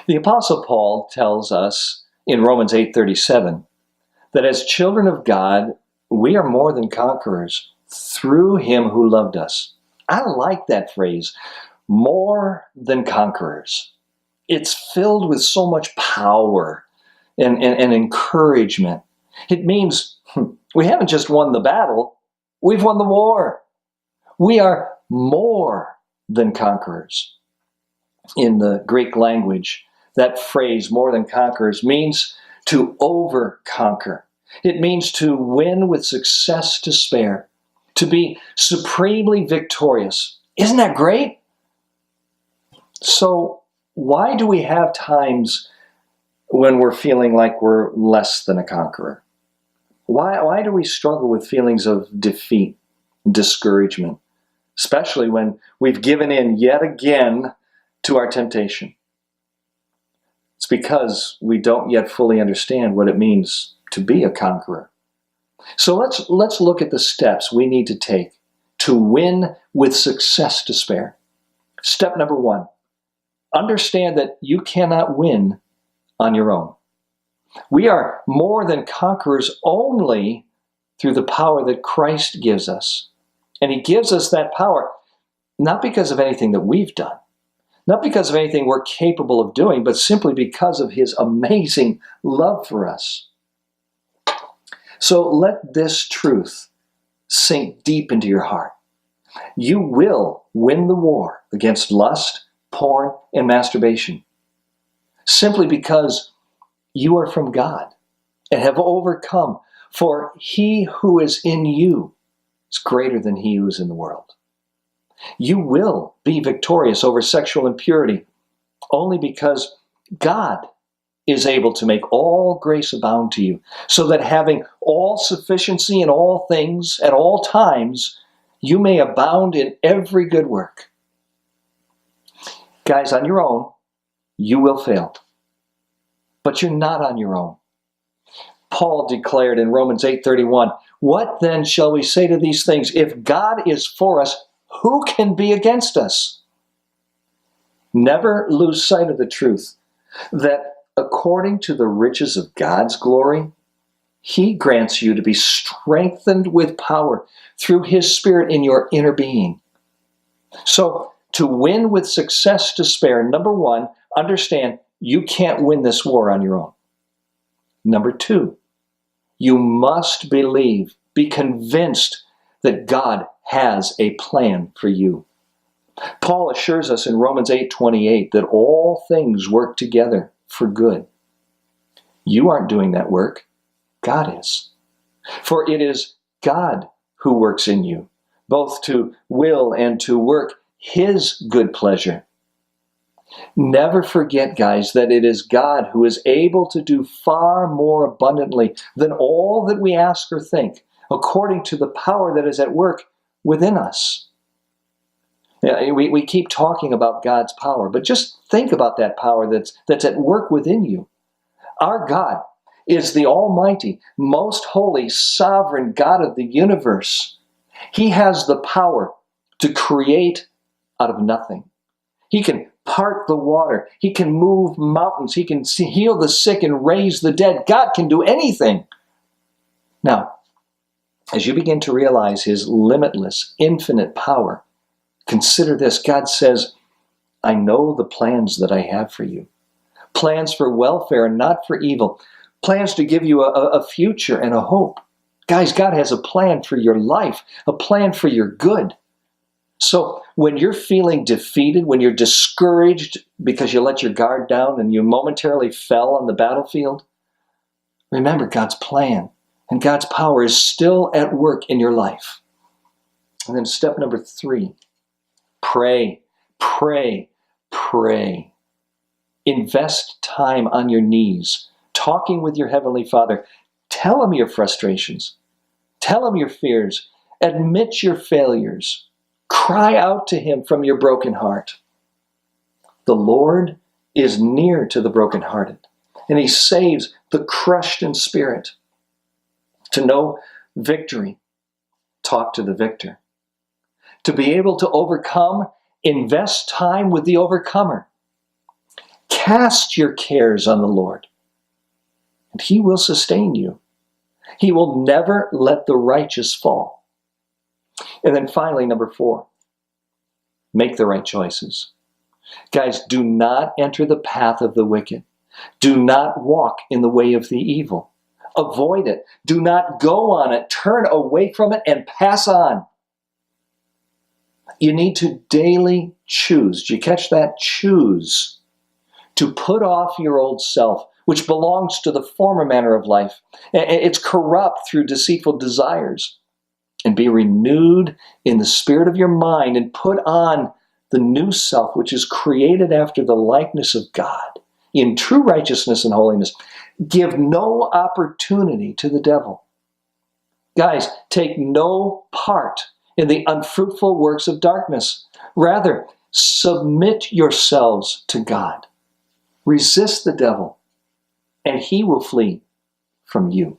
The Apostle Paul tells us in Romans 8:37 that as children of God, we are more than conquerors through him who loved us. I like that phrase, more than conquerors. It's filled with so much power and encouragement. It means we haven't just won the battle, we've won the war. We are more than conquerors. In the Greek language, that phrase, more than conquerors, means to over-conquer. It means to win with success to spare, to be supremely victorious. Isn't that great? So why do we have times when we're feeling like we're less than a conqueror? Why do we struggle with feelings of defeat, discouragement, especially when we've given in yet again to our temptation? It's because we don't yet fully understand what it means to be a conqueror. So let's look at the steps we need to take to win with success to spare. Step number 1, understand that you cannot win on your own. We are more than conquerors only through the power that Christ gives us. And he gives us that power not because of anything that we've done, not because of anything we're capable of doing, but simply because of his amazing love for us. So let this truth sink deep into your heart. You will win the war against lust, porn, and masturbation, simply because you are from God and have overcome. For he who is in you is greater than he who is in the world. You will be victorious over sexual impurity only because God is able to make all grace abound to you, so that having all sufficiency in all things at all times, you may abound in every good work. Guys, on your own, you will fail. But you're not on your own. Paul declared in Romans 8:31, "What then shall we say to these things? If God is for us, who can be against us?" Never lose sight of the truth that according to the riches of God's glory, he grants you to be strengthened with power through his Spirit in your inner being. So, to win with success to spare, number 1, understand you can't win this war on your own. Number 2, you must believe, be convinced that God has a plan for you. Paul assures us in Romans 8:28 that all things work together for good. You aren't doing that work. God is. For it is God who works in you, both to will and to work his good pleasure. Never forget, guys, that it is God who is able to do far more abundantly than all that we ask or think, according to the power that is at work within us. We keep talking about God's power, but just think about that power that's at work within you. Our God is the almighty, most holy, sovereign God of the universe. He has the power to create out of nothing. He can part the water. He can move mountains. He can heal the sick and raise the dead. God can do anything. Now, as you begin to realize his limitless, infinite power, consider this. God says, "I know the plans that I have for you. Plans for welfare and not for evil. Plans to give you a future and a hope." Guys, God has a plan for your life, a plan for your good. So when you're feeling defeated, when you're discouraged because you let your guard down and you momentarily fell on the battlefield, remember God's plan and God's power is still at work in your life. And then step number 3, pray, pray, pray. Invest time on your knees, talking with your Heavenly Father. Tell him your frustrations. Tell him your fears. Admit your failures. Cry out to him from your broken heart. The Lord is near to the brokenhearted, and he saves the crushed in spirit. To know victory, talk to the victor. To be able to overcome, invest time with the overcomer. Cast your cares on the Lord, and he will sustain you. He will never let the righteous fall. And then finally, number 4, make the right choices. Guys, do not enter the path of the wicked. Do not walk in the way of the evil. Avoid it. Do not go on it. Turn away from it and pass on. You need to daily choose. Do you catch that? Choose to put off your old self, which belongs to the former manner of life. It's corrupt through deceitful desires. And be renewed in the spirit of your mind and put on the new self, which is created after the likeness of God in true righteousness and holiness. Give no opportunity to the devil. Guys, take no part in the unfruitful works of darkness. Rather, submit yourselves to God. Resist the devil, and he will flee from you.